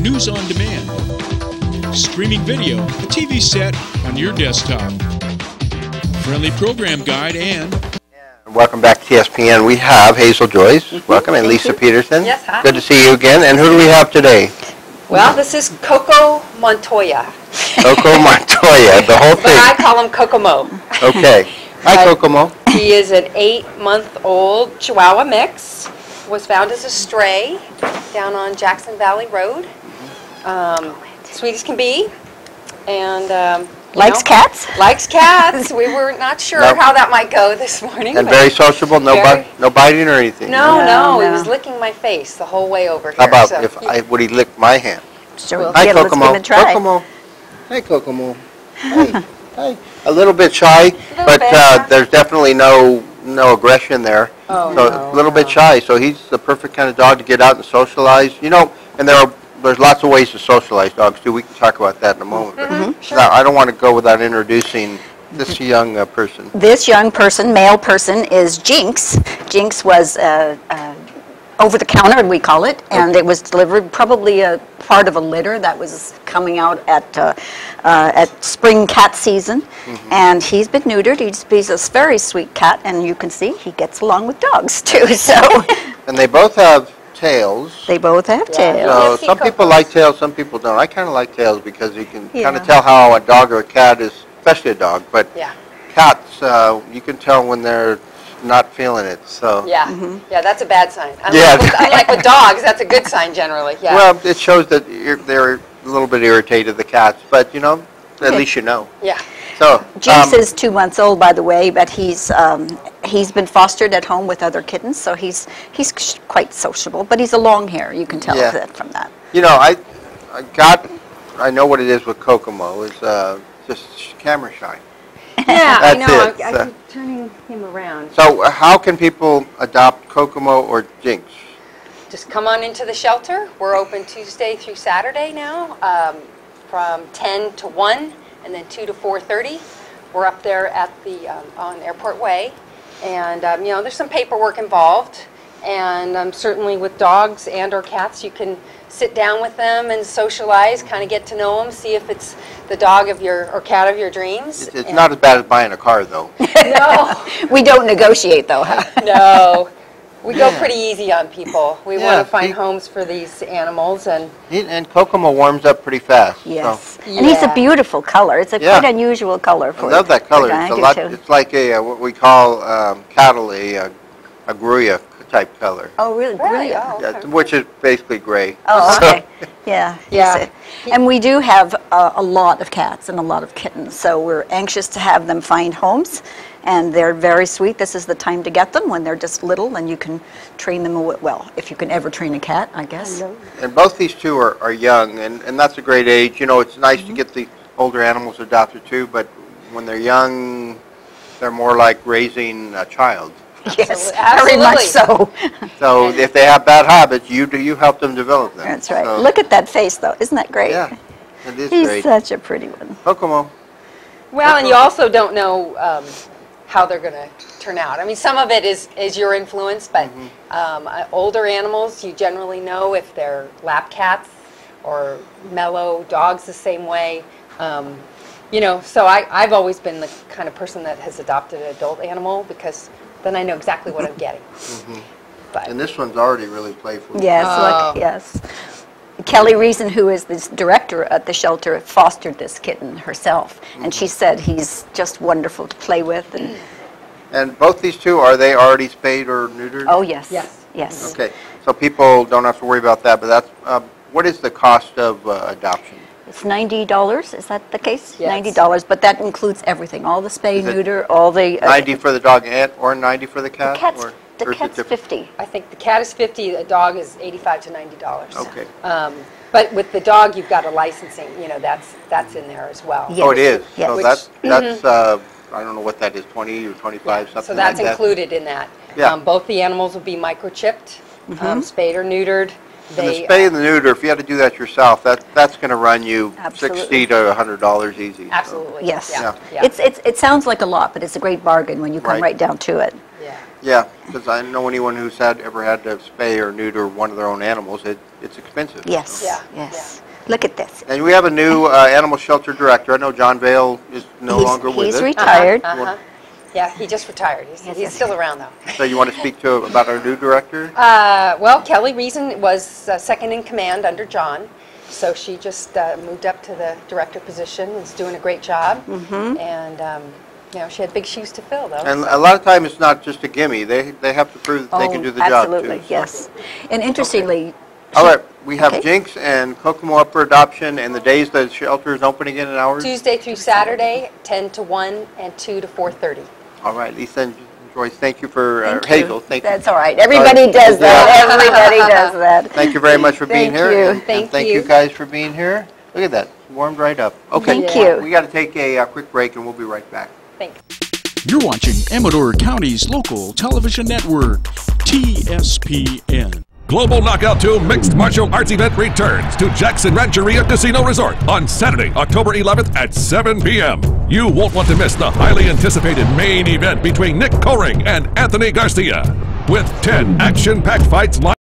news on demand, streaming video, a TV set on your desktop, friendly program guide, and... Welcome back to TSPN. We have Hazel Joyce. Welcome. And Lisa Peterson. Yes, hi. Good to see you again. And who do we have today? Well, this is Coco Montoya. Coco Montoya, the whole But thing. I call him Kokomo. Okay. Hi, Kokomo. He is an 8-month-old Chihuahua mix. Was found as a stray down on Jackson Valley Road. Sweet as can be. And likes cats? Likes cats. We were not sure how that might go this morning. And very sociable, no biting or anything. No, he was licking my face the whole way over here. How about would he lick my hand? Sure. Hi, Yeah, let's Kokomo. give it a try. Kokomo. Hi, Kokomo. Hi. Hi. A little bit shy, but there's definitely no aggression there. Oh, so a little bit shy. So he's the perfect kind of dog to get out and socialize. You know, and there's lots of ways to socialize dogs too. We can talk about that in a moment. Sure. Now, I don't want to go without introducing this young person. This young person, male person, is Jinx. Jinx was over the counter, we call it, and it was delivered probably a part of a litter that was coming out at spring cat season. And he's been neutered. He's a very sweet cat, and you can see he gets along with dogs too. So. And they both have tails. They both have tails. So some people like tails, some people don't. I kind of like tails because you can kind of tell how a dog or a cat is, especially a dog. But cats, you can tell when they're not feeling it. So yeah, that's a bad sign. Unlike with dogs, that's a good sign generally. Yeah. Well, it shows that they're a little bit irritated, the cats. But you know, at least you know. Yeah. So Jinx is 2 months old, by the way, but he's been fostered at home with other kittens, so he's quite sociable. But he's a long hair, you can tell that from that. You know, I know what it is with Kokomo. Is just camera shy. Yeah, I know. It. I keep turning him around. So how can people adopt Kokomo or Jinx? Just come on into the shelter. We're open Tuesday through Saturday now, from 10 to 1. And then 2 to 4:30, we're up there at the on Airport Way, and you know, there's some paperwork involved, and certainly with dogs and/or cats, you can sit down with them and socialize, kind of get to know them, see if it's the dog of your or cat of your dreams. It's not as bad as buying a car, though. No, we don't negotiate though. Huh? No. We go pretty easy on people. We want to find homes for these animals, and Kokomo warms up pretty fast. Yes, so. And he's a beautiful color. It's a quite unusual color for. I love that color. It's like a what we call cattle, a gruya type color. Oh, really? Really? Oh, okay. Which is basically gray. Oh, okay. Yeah. And we do have a lot of cats and a lot of kittens, so we're anxious to have them find homes. And they're very sweet. This is the time to get them when they're just little, and you can train them well, if you can ever train a cat, I guess. And both these two are young, and that's a great age. You know, it's nice to get the older animals adopted too, but when they're young, they're more like raising a child. Yes, absolutely. very much so. So if they have bad habits, you help them develop them. That's right. So, look at that face, though. Isn't that great? Yeah, it is He's great. Such a pretty one. Kokomo. Well, and you also don't know how they're going to turn out. I mean, some of it is your influence, but older animals, you generally know if they're lap cats or mellow dogs the same way. You know, so I've always been the kind of person that has adopted an adult animal because then I know exactly what I'm getting. But, and this one's already really playful. Yes, look, yes. Kelly Reason, who is this director at the shelter, fostered this kitten herself, and she said he's just wonderful to play with. And both these two, are they already spayed or neutered? Oh, yes. Yes. Okay, so people don't have to worry about that, but that's, what is the cost of adoption? It's $90, is that the case? Yes. $90, but that includes everything, all the spay, neuter, all the... 90 for the dog or 90 for the cat? The cat's 50. I think the cat is 50, the dog is $85 to $90. Okay. But with the dog, you've got a licensing, you know, that's in there as well. Yes. Oh, it is? Yes. So that's I don't know what that is, 20 or 25, something like that? So that's included in that. Yeah. Both the animals will be microchipped, spayed or neutered. And the spay and the neuter, if you had to do that yourself, that's going to run you $60 to $100 easy. Absolutely. Yes. Yeah. It sounds like a lot, but it's a great bargain when you come right down to it. Yeah. Yeah, because I know anyone who's ever had to spay or neuter one of their own animals, it's expensive. Yes, So. Yeah, yes. Look at this. And we have a new animal shelter director. I know John Vale is no longer with us. He's retired. Yeah, he just retired. He's still around, though. So you want to speak about our new director? Well, Kelly Reason was second in command under John, so she just moved up to the director position and is doing a great job. And you know, she had big shoes to fill, though. And a lot of time it's not just a gimme. They have to prove that they can do the job, too. Absolutely, yes. And interestingly... All right, we have Jinx and Kokomo up for adoption, and the days the shelter is open again in hours? Tuesday through Saturday, 10 to 1 and 2 to 4:30. All right, Lisa and Joyce, thank you for, Hazel, thank you. That's all right. Everybody does that. Everybody does that. Thank you very much for being here. Thank you. And thank you guys for being here. Look at that, warmed right up. Okay, Thank you. we got to take a quick break, and we'll be right back. Thanks. You're watching Amador County's local television network, TSPN. Global Knockout 2 Mixed Martial Arts event returns to Jackson Rancheria Casino Resort on Saturday, October 11th at 7 p.m. You won't want to miss the highly anticipated main event between Nick Coring and Anthony Garcia. With 10 action-packed fights live